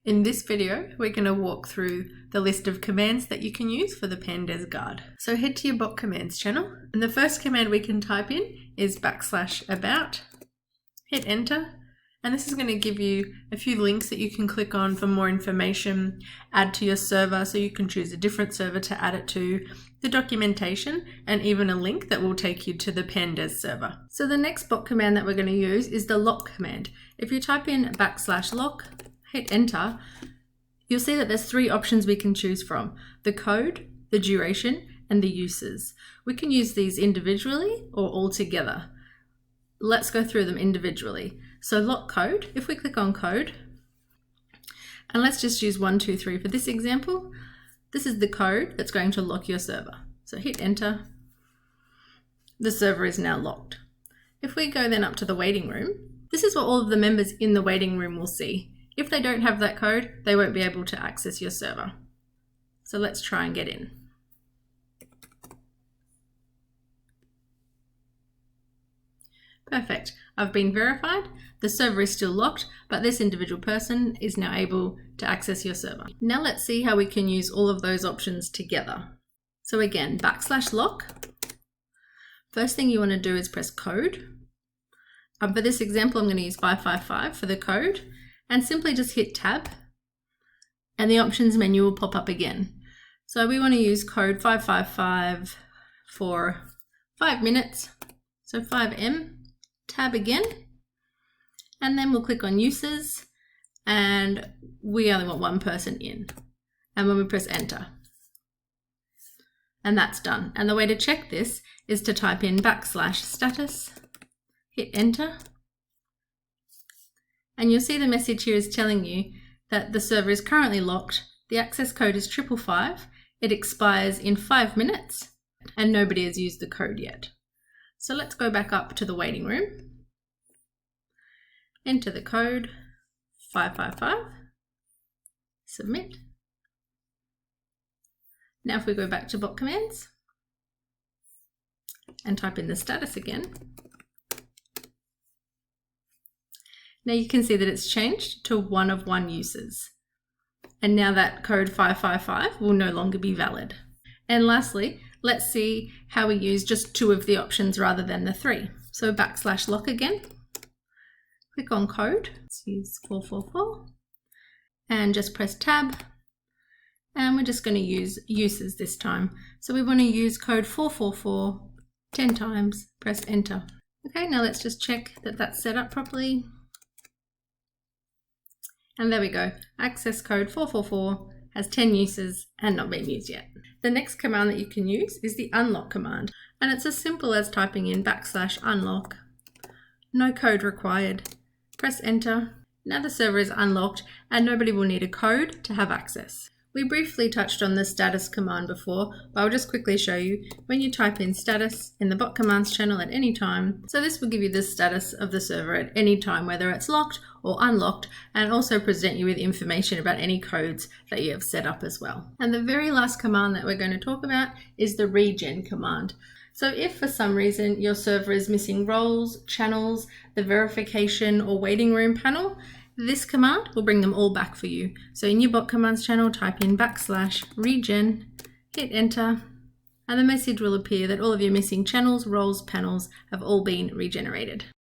In this video, we're going to walk through the list of commands that you can use for the Pandez Guard. So head to your bot commands channel, and the first command we can type in is /about, hit enter, and this is going to give you a few links that you can click on for more information, add to your server so you can choose a different server to add it to, the documentation, and even a link that will take you to the Pandez server. So the next bot command that we're going to use is the lock command. If you type in /lock, hit enter, you'll see that there's three options we can choose from: the code, the duration, and the uses. We can use these individually or all together. Let's go through them individually. So lock code, if we click on code, and let's just use 1, 2, 3 for this example, this is the code that's going to lock your server. So hit enter, the server is now locked. If we go then up to the waiting room, this is what all of the members in the waiting room will see. If they don't have that code, they won't be able to access your server. So let's try and get in. Perfect. I've been verified. The server is still locked, but this individual person is now able to access your server. Now let's see how we can use all of those options together. So again, /lock. First thing you want to do is press code. For this example, I'm going to use 555 for the code, and simply just hit tab, and the options menu will pop up again. So we want to use code 555 for 5 minutes. So 5M. Tab again, and then we'll click on uses, and we only want one person in, and when we press enter, and that's done. And the way to check this is to type in /status, hit enter, and you'll see the message here is telling you that the server is currently locked, the access code is 555, it expires in 5 minutes, and nobody has used the code yet. So let's go back up to the waiting room, enter the code 555, submit. Now if we go back to bot commands and type in the status again, now you can see that it's changed to 1 of 1 uses. And now that code 555 will no longer be valid. And lastly, let's see how we use just 2 of the options rather than the 3. So /lock again, click on code, let's use 444, and just press tab, and we're just going to use uses this time. So we want to use code 444 10 times, press enter. Okay, now let's just check that that's set up properly. And there we go, access code 444 has 10 uses and not been used yet. The next command that you can use is the unlock command, and it's as simple as typing in /unlock, no code required, press enter. Now the server is unlocked and nobody will need a code to have access. We briefly touched on the status command before, but I'll just quickly show you when you type in status in the bot commands channel at any time. So this will give you the status of the server at any time, whether it's locked or unlocked, and also present you with information about any codes that you have set up as well. And the very last command that we're going to talk about is the regen command. So if for some reason your server is missing roles, channels, the verification or waiting room panel, this command will bring them all back for you. So in your bot commands channel, type in /regen, hit enter, and the message will appear that all of your missing channels, roles, panels have all been regenerated.